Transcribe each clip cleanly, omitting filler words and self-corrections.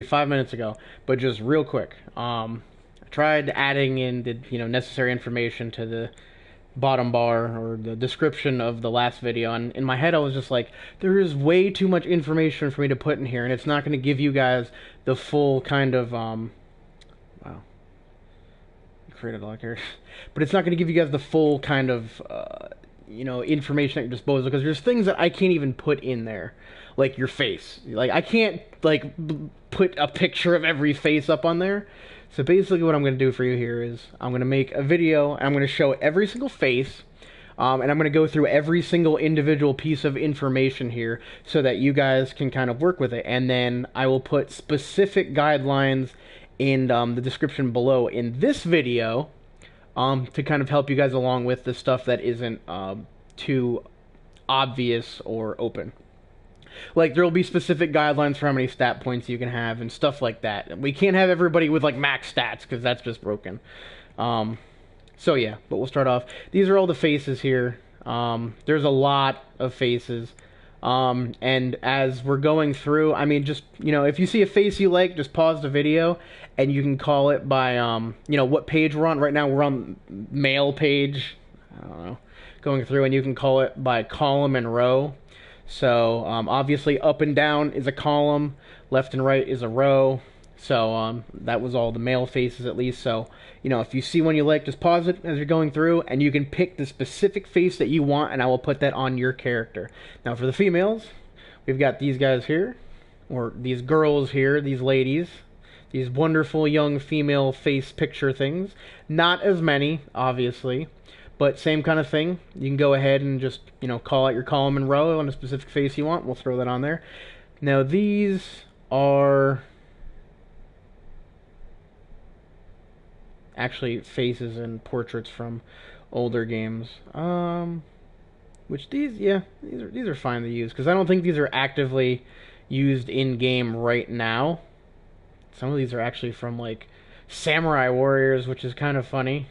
5 minutes ago, but just real quick. I tried adding in the necessary information to the bottom bar or the description of the last video, and in my head I was just like, there is way too much information for me to put in here, and it's not going to give you guys the full kind of wow, created a lock here, but it's not going to give you guys the full kind of information at your disposal, because there's things that I can't even put in there, like your face. Like I can't put a picture of every face up on there. So basically what I'm going to do for you here is I'm going to make a video and I'm going to show every single face, and I'm going to go through every single individual piece of information here so that you guys can kind of work with it, and then I will put specific guidelines in the description below in this video to kind of help you guys along with the stuff that isn't too obvious or open. Like, there will be specific guidelines for how many stat points you can have and stuff like that. We can't have everybody with, like, max stats, because that's just broken. So, yeah, but we'll start off. These are all the faces here. There's a lot of faces. And as we're going through, I mean, just, if you see a face you like, just pause the video, and you can call it by, what page we're on. Right now, we're on male page. I don't know. Going through, and you can call it by column and row. So, obviously, up and down is a column, left and right is a row. So, that was all the male faces, at least. So, if you see one you like, just pause it as you're going through, and you can pick the specific face that you want, and I will put that on your character. Now, for the females, we've got these guys here, or these girls here, these ladies, these wonderful young female face picture things. Not as many, obviously. But same kind of thing. You can go ahead and just, call out your column and row on a specific face you want. We'll throw that on there. Now, these are actually faces and portraits from older games. Which these are fine to use, because I don't think these are actively used in-game right now. Some of these are actually from, like, Samurai Warriors, which is kind of funny.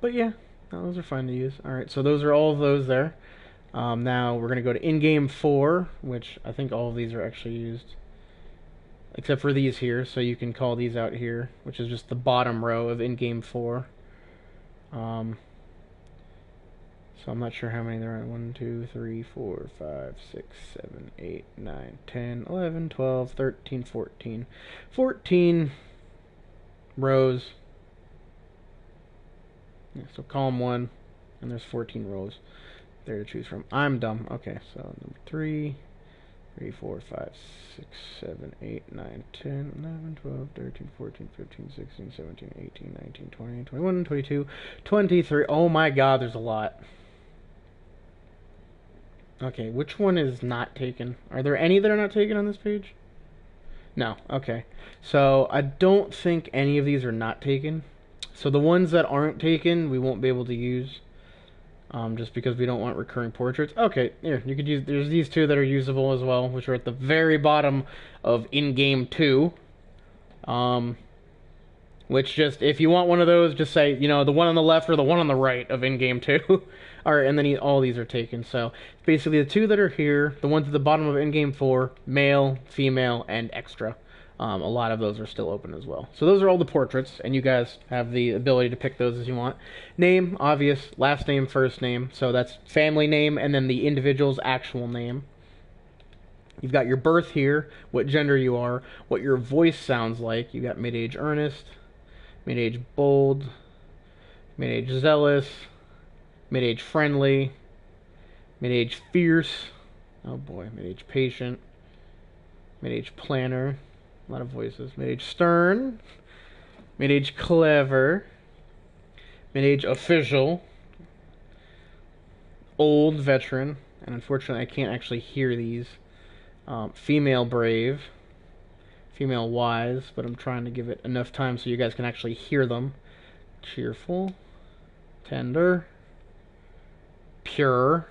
But yeah, those are fine to use. Alright, so those are all of those there. Now we're going to go to in-game 4, which I think all of these are actually used. Except for these here, so you can call these out here, which is just the bottom row of in-game 4. So I'm not sure how many there are. 1, 2, 3, 4, 5, 6, 7, 8, 9, 10, 11, 12, 13, 14. 14 rows. Yeah, so column 1, and there's 14 rows there to choose from. I'm dumb. Okay, so number 3, 4, 5, 6, 7, 8, 9, 10, 11, 12, 13, 14, 15, 16, 17, 18, 19, 20, 21, 22, 23. Oh my god, there's a lot. Okay, which one is not taken? Are there any that are not taken on this page? No, okay. So, I don't think any of these are not taken. So the ones that aren't taken, we won't be able to use, just because we don't want recurring portraits. Okay, here, you could use, there's these two that are usable as well, which are at the very bottom of in-game 2. Which just, if you want one of those, just say, the one on the left or the one on the right of in-game 2. Alright, and then all these are taken. So, basically the two that are here, the ones at the bottom of in-game 4, male, female, and extra. A lot of those are still open as well. So those are all the portraits, and you guys have the ability to pick those as you want. Name, obvious, last name, first name. So that's family name, and then the individual's actual name. You've got your birth here, what gender you are, what your voice sounds like. You got mid-age earnest, mid-age bold, mid-age zealous, mid-age friendly, mid-age fierce, oh boy, mid-age patient, mid-age planner. A lot of voices. Mid-age stern, mid-age clever, mid-age official, old veteran, and unfortunately I can't actually hear these. Female brave, female wise, but I'm trying to give it enough time so you guys can actually hear them. Cheerful, tender, pure,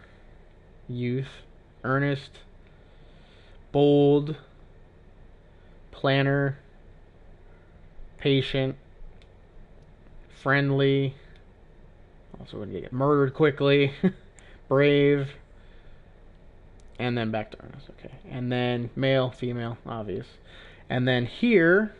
youth, earnest, bold, planner, patient, friendly, also going to get murdered quickly, brave, and then back to Ernest. Okay, and then male, female, obvious, and then here.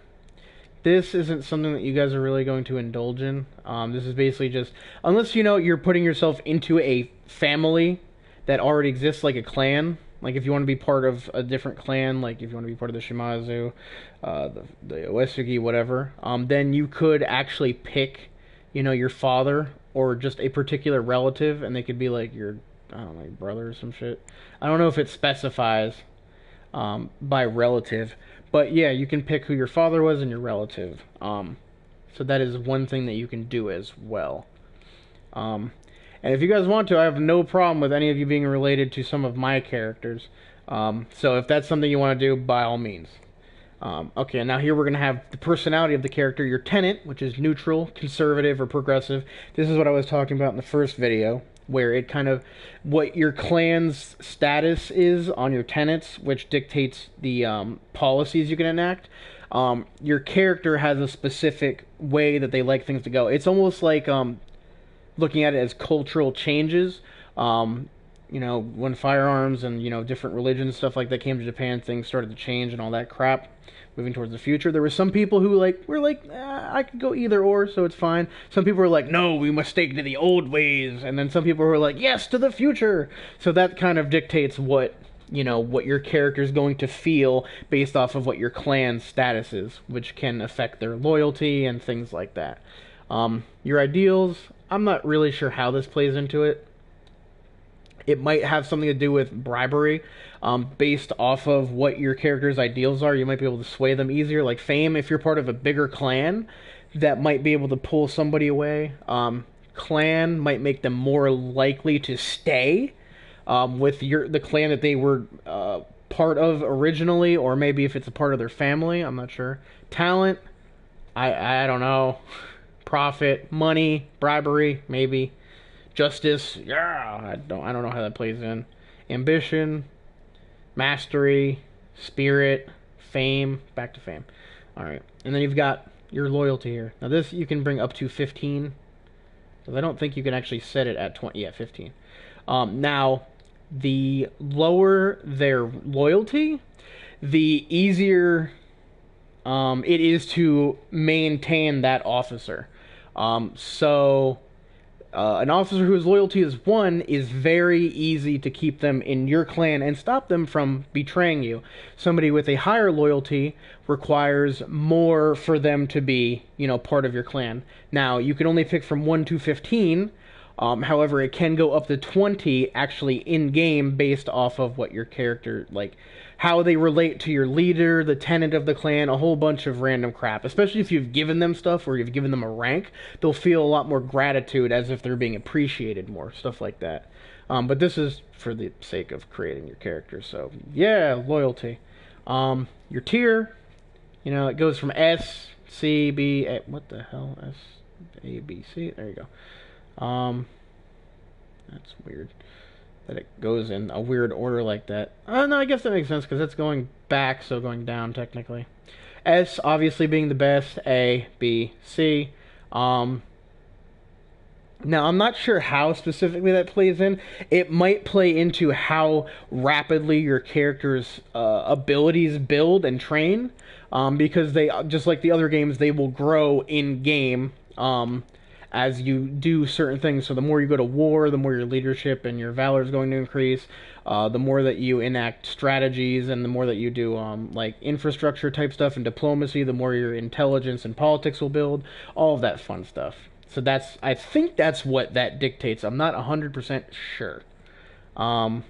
This isn't something that you guys are really going to indulge in. This is basically just, unless you know you're putting yourself into a family that already exists, like a clan. Like if you want to be part of a different clan, like if you want to be part of the Shimazu, the Oesugi, whatever, then you could actually pick, you know, your father or just a particular relative, and they could be like your, I don't know, like brother or some shit. I don't know if it specifies by relative. But yeah, you can pick who your father was and your relative. So that is one thing that you can do as well. And if you guys want to, I have no problem with any of you being related to some of my characters. So if that's something you want to do, by all means. Okay, now here we're going to have the personality of the character, your tenant, which is neutral, conservative, or progressive. This is what I was talking about in the first video, where it kind of, what your clan's status is on your tenants, which dictates the policies you can enact. Your character has a specific way that they like things to go. It's almost like looking at it as cultural changes. You know, when firearms and, you know, different religions, stuff like that came to Japan, things started to change and all that crap. Moving towards the future, there were some people who were like, I could go either or, so it's fine. Some people were like, no, we must stay to the old ways, and then some people were like, yes, to the future. So that kind of dictates what, you know, what your character is going to feel based off of what your clan's status is, which can affect their loyalty and things like that. Your ideals, I'm not really sure how this plays into it. It might have something to do with bribery. Based off of what your character's ideals are, you might be able to sway them easier. Like fame, if you're part of a bigger clan, that might be able to pull somebody away. Clan might make them more likely to stay with the clan that they were part of originally, or maybe if it's a part of their family, I'm not sure. Talent, I don't know. Profit, money, bribery, maybe. Justice, yeah, I don't know how that plays in. Ambition, mastery, spirit, fame, back to fame. Alright, and then you've got your loyalty here. Now this you can bring up to 15. Because I don't think you can actually set it at 20. Yeah, 15. Now, the lower their loyalty, the easier it is to maintain that officer. An officer whose loyalty is 1 is very easy to keep them in your clan and stop them from betraying you. Somebody with a higher loyalty requires more for them to be, you know, part of your clan. Now, you can only pick from 1 to 15. However, it can go up to 20 actually in-game based off of what your character, like, how they relate to your leader, the tenant of the clan, a whole bunch of random crap. Especially if you've given them stuff or you've given them a rank, they'll feel a lot more gratitude as if they're being appreciated more, stuff like that. But this is for the sake of creating your character, so yeah, loyalty. Your tier, you know, it goes from S, C, B, A, what the hell, S, A, B, C, there you go. That's weird that it goes in a weird order like that. No, I guess that makes sense because it's going back, so going down technically. S obviously being the best. A, B, C. Now I'm not sure how specifically that plays in. It might play into how rapidly your character's abilities build and train, because they, just like the other games, they will grow in game. As you do certain things. So the more you go to war, the more your leadership and your valor is going to increase. The more that you enact strategies, and the more that you do like infrastructure type stuff and diplomacy, the more your intelligence and politics will build. All of that fun stuff. So that's, I think that's what that dictates. I'm not 100% sure. Then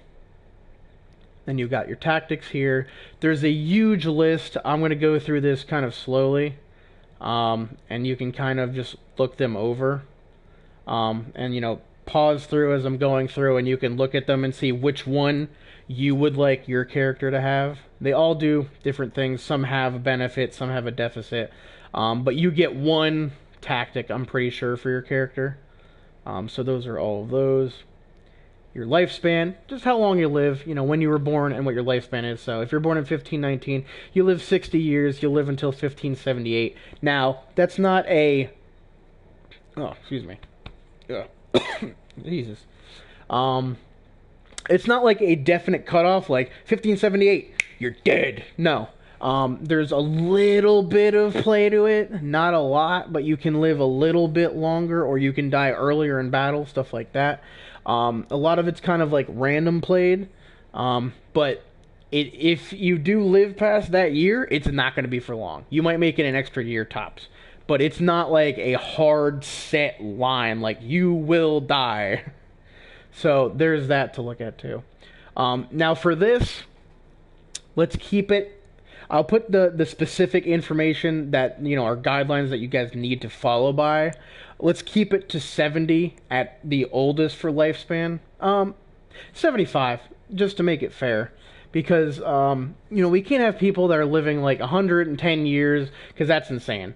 you've got your tactics here. There's a huge list. I'm going to go through this kind of slowly. And you can kind of just look them over, and, you know, pause through as I'm going through, and you can look at them and see which one you would like your character to have. They all do different things. Some have a benefit, some have a deficit, but you get one tactic, I'm pretty sure, for your character. So those are all of those. Your lifespan, just how long you live, you know, when you were born and what your lifespan is. So if you're born in 1519, you live 60 years, you'll live until 1578. Now, that's not a... Oh, excuse me. Jesus. It's not like a definite cutoff, like 1578, you're dead. No. There's a little bit of play to it, not a lot, but you can live a little bit longer, or you can die earlier in battle, stuff like that. A lot of it's kind of like random played, but if you do live past that year, it's not going to be for long. You might make it an extra year tops, but it's not like a hard set line, like you will die. So there's that to look at too. Now for this, let's keep it. I'll put the specific information that, are guidelines that you guys need to follow by. Let's keep it to 70 at the oldest for lifespan. 75, just to make it fair. Because, we can't have people that are living like 110 years, because that's insane.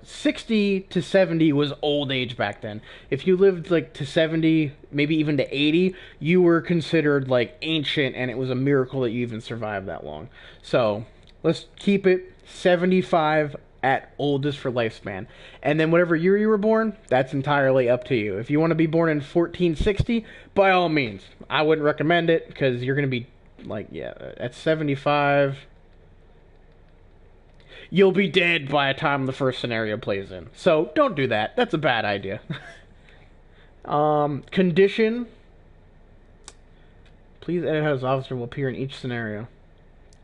60 to 70 was old age back then. If you lived like to 70, maybe even to 80, you were considered like ancient, and it was a miracle that you even survived that long. So let's keep it 75 at oldest for lifespan. And then whatever year you were born, that's entirely up to you. If you want to be born in 1460, by all means. I wouldn't recommend it, because you're going to be at 75, you'll be dead by the time the first scenario plays in. So don't do that. That's a bad idea. Condition. Please edit how this officer will appear in each scenario.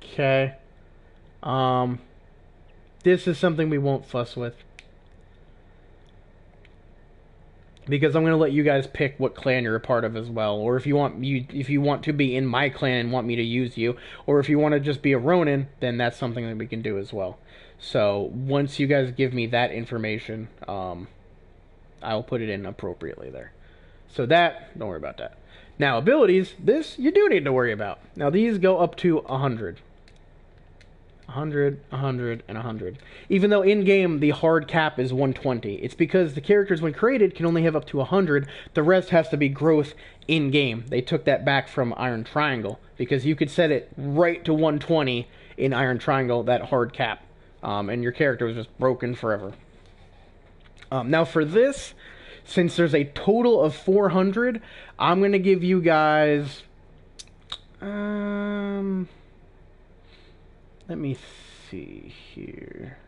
Okay. This is something we won't fuss with, because I'm going to let you guys pick what clan you're a part of as well, or if you want to be in my clan and want me to use you, or if you want to just be a Ronin, then that's something that we can do as well. So once you guys give me that information, I'll put it in appropriately there. So don't worry about that. Now abilities, this you do need to worry about. Now these go up to 100. 100, 100, and 100. Even though in-game the hard cap is 120. It's because the characters, when created, can only have up to 100. The rest has to be growth in-game. They took that back from Iron Triangle, because you could set it right to 120 in Iron Triangle, that hard cap. And your character was just broken forever. Now for this, since there's a total of 400, I'm going to give you guys... let me see here.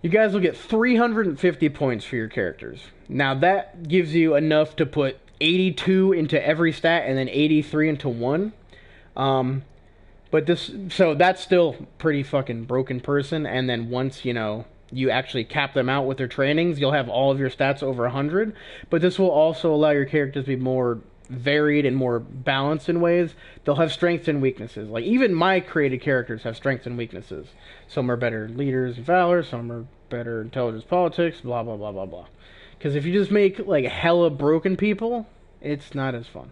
You guys will get 350 points for your characters. Now that gives you enough to put 82 into every stat and then 83 into one. So that's still pretty fucking broken person. And then once, you actually cap them out with their trainings, you'll have all of your stats over 100. But this will also allow your characters to be more varied and more balanced in ways. They'll have strengths and weaknesses. Like, even my created characters have strengths and weaknesses. Some are better leaders and valor, some are better intelligence, politics, blah blah blah blah blah. Because if you just make like hella broken people, it's not as fun.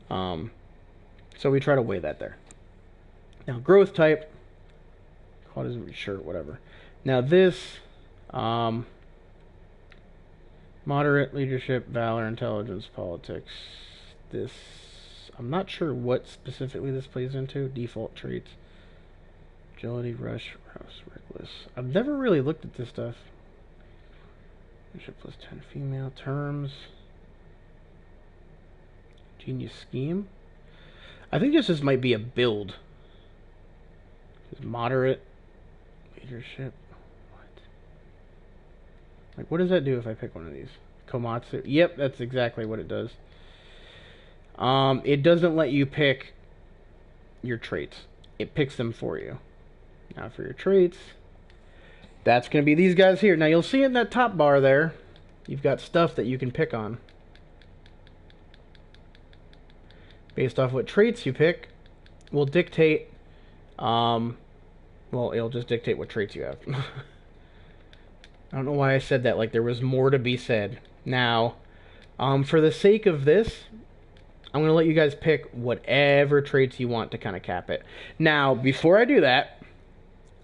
So we try to weigh that there. Now growth type, call it shirt, whatever. Now this, moderate, leadership, valor, intelligence, politics. This, I'm not sure what specifically this plays into. Default traits. Agility, rush, reckless. I've never really looked at this stuff. Leadership plus 10 female terms. Genius scheme. I think this might be a build. Moderate. Leadership. What does that do if I pick one of these? Komatsu. Yep, that's exactly what it does. It doesn't let you pick your traits. It picks them for you. Now for your traits, that's going to be these guys here. Now you'll see in that top bar there, you've got stuff that you can pick on. Based off what traits you pick, will dictate, well, it'll just dictate what traits you have. I don't know why I said that like there was more to be said. Now, for the sake of this, I'm going to let you guys pick whatever traits you want to kind of cap it. Now, before I do that,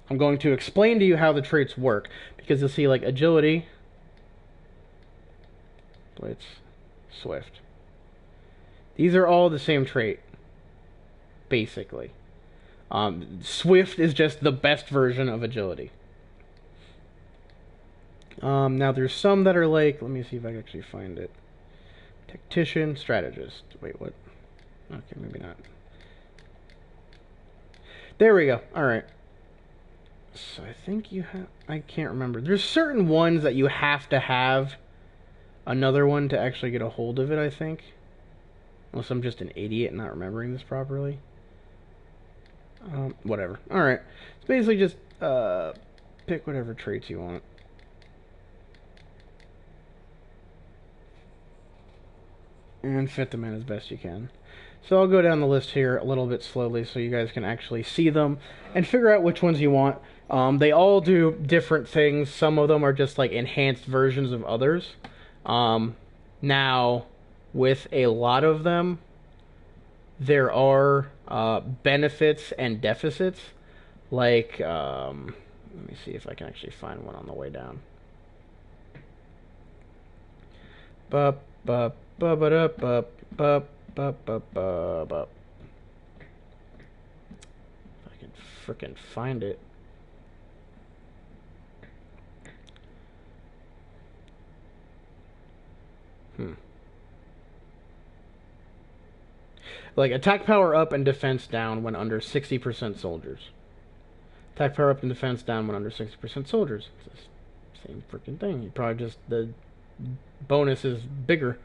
I'm going to explain to you how the traits work. Because you'll see like agility, blitz, swift. These are all the same trait, basically. Swift is just the best version of agility. Now there's some that are like, let me see if I can actually find it. Tactician, strategist. Wait, what? Okay, maybe not. There we go. Alright. So I think you have... I can't remember. There's certain ones that you have to have another one to actually get a hold of it, I think. Unless I'm just an idiot not remembering this properly. Whatever. Alright. It's basically just pick whatever traits you want. And fit them in as best you can. So I'll go down the list here a little bit slowly so you guys can actually see them and figure out which ones you want. They all do different things. Some of them are just like enhanced versions of others. Now, with a lot of them, there are benefits and deficits. Like, let me see if I can actually find one on the way down. Bup, bup, bup, bup, bup, bup, bup, bup, bup. If I can frickin' find it. Like, attack power up and defense down when under 60% soldiers. Attack power up and defense down when under 60% soldiers. It's the same freaking thing. You probably just, the bonus is bigger.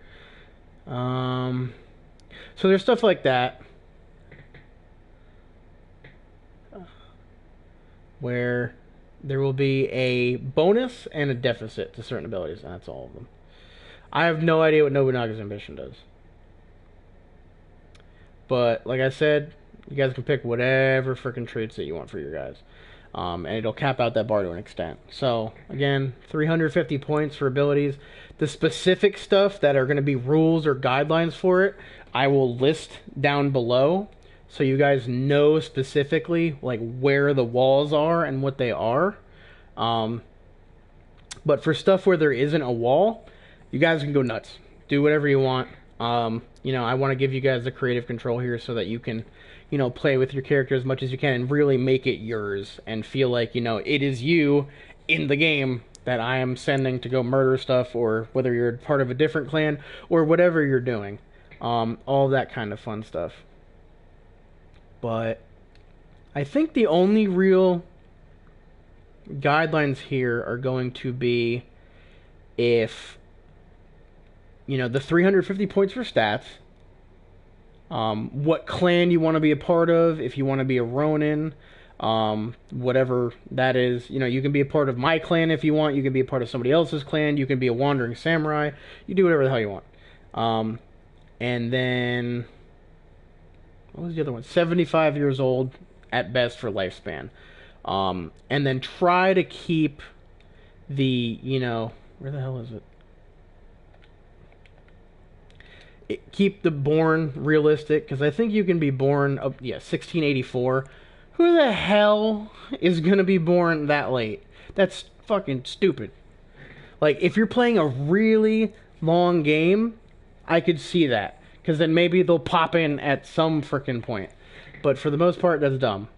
So there's stuff like that. Where there will be a bonus and a deficit to certain abilities, and that's all of them. I have no idea what Nobunaga's ambition does. But, like I said, you guys can pick whatever freaking traits that you want for your guys. And it'll cap out that bar to an extent. So, again, 350 points for abilities. The specific stuff that are going to be rules or guidelines for it, I will list down below. So you guys know specifically, like, where the walls are and what they are. But for stuff where there isn't a wall, you guys can go nuts. Do whatever you want. You know, I want to give you guys the creative control here so that you can, you know, play with your character as much as you can and really make it yours and feel like, you know, it is you in the game that I am sending to go murder stuff, or whether you're part of a different clan or whatever you're doing. All that kind of fun stuff. But I think the only real guidelines here are going to be if, you know, the 350 points for stats, what clan you want to be a part of, if you want to be a Ronin, whatever that is. You know, you can be a part of my clan if you want, you can be a part of somebody else's clan, you can be a wandering samurai, you do whatever the hell you want. And then, what was the other one? 75 years old at best for lifespan. And then try to keep the, you know, where the hell is it? Keep the born realistic, because I think you can be born, 1684. Who the hell is going to be born that late? That's fucking stupid. Like, if you're playing a really long game, I could see that, because then maybe they'll pop in at some freaking point. But for the most part, that's dumb.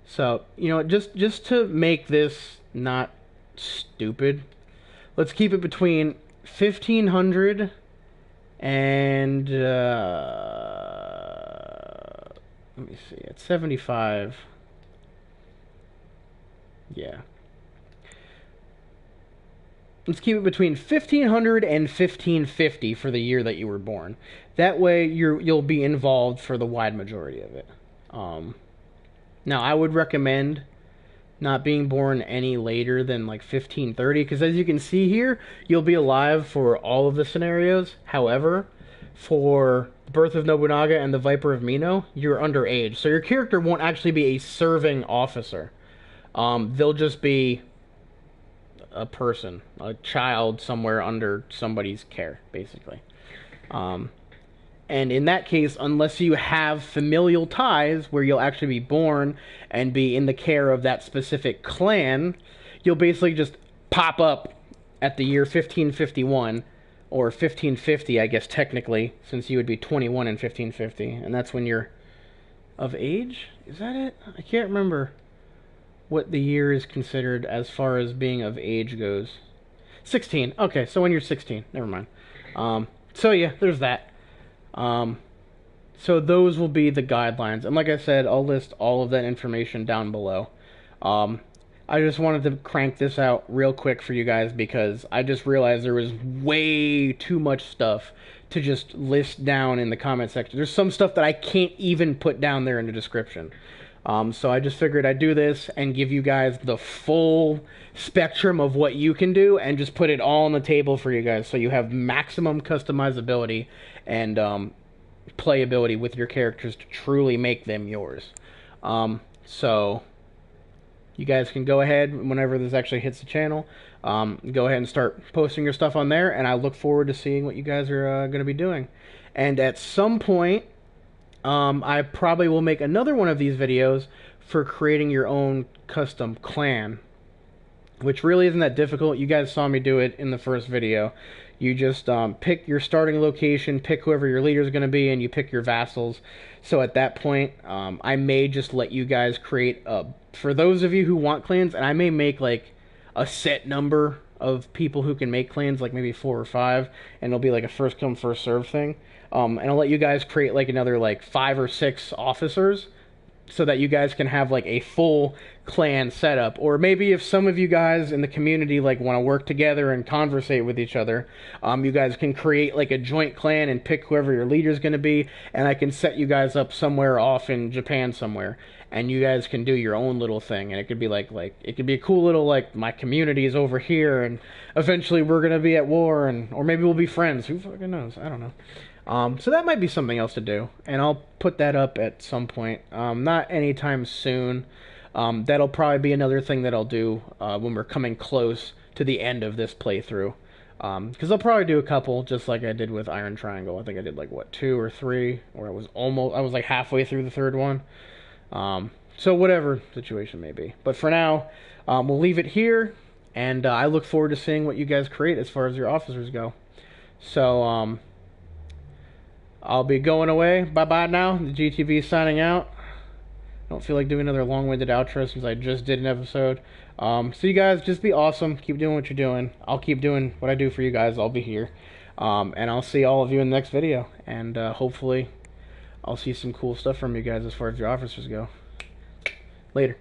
So, you know, just to make this not stupid, let's keep it between 1500 and let me see, at 75. Yeah. Let's keep it between 1500 and 1550 for the year that you were born. That way you'll be involved for the wide majority of it. Now I would recommend not being born any later than like 1530, because as you can see here, you'll be alive for all of the scenarios. However, for Birth of Nobunaga and the Viper of Mino, you're underage, so your character won't actually be a serving officer. They'll just be a person, a child somewhere under somebody's care, basically. And in that case, unless you have familial ties where you'll actually be born and be in the care of that specific clan, you'll basically just pop up at the year 1551, or 1550, I guess, technically, since you would be 21 in 1550, and that's when you're of age? Is that it? I can't remember what the year is considered as far as being of age goes. 16. Okay, so when you're 16. Never mind. So yeah, there's that. So those will be the guidelines, and like I said, I'll list all of that information down below. Um, I just wanted to crank this out real quick for you guys because I just realized there was way too much stuff to just list down in the comment section. There's some stuff that I can't even put down there in the description. So I just figured I'd do this and give you guys the full spectrum of what you can do and just put it all on the table for you guys so you have maximum customizability and playability with your characters to truly make them yours. So you guys can go ahead whenever this actually hits the channel. Go ahead and start posting your stuff on there, and I look forward to seeing what you guys are going to be doing. And at some point, I probably will make another one of these videos for creating your own custom clan, which really isn't that difficult. You guys saw me do it in the first video. You just pick your starting location, pick whoever your leader is going to be, and you pick your vassals. So at that point, I may just let you guys create for those of you who want clans, and I may make like a set number of people who can make clans, like maybe 4 or 5, and it'll be like a first come first serve thing. And I'll let you guys create like another like 5 or 6 officers, so that you guys can have like a full clan setup. Or maybe if some of you guys in the community like want to work together and conversate with each other, you guys can create like a joint clan and pick whoever your leader is going to be, and I can set you guys up somewhere off in Japan somewhere, and you guys can do your own little thing. And it could be like it could be a cool little like, my community is over here and eventually we're going to be at war, and or maybe we'll be friends, who fucking knows, I don't know. So that might be something else to do, and I'll put that up at some point. Not anytime soon. That'll probably be another thing that I'll do when we're coming close to the end of this playthrough. Because I'll probably do a couple, just like I did with Iron Triangle. I think I did like, what, 2 or 3, or I was like halfway through the 3rd one. So whatever situation may be. But for now, we'll leave it here, and I look forward to seeing what you guys create as far as your officers go. So, I'll be going away. Bye-bye now. The GTV signing out. I don't feel like doing another long-winded outro since I just did an episode. So you guys, just be awesome. Keep doing what you're doing. I'll keep doing what I do for you guys. I'll be here. And I'll see all of you in the next video. And hopefully I'll see some cool stuff from you guys as far as your officers go. Later.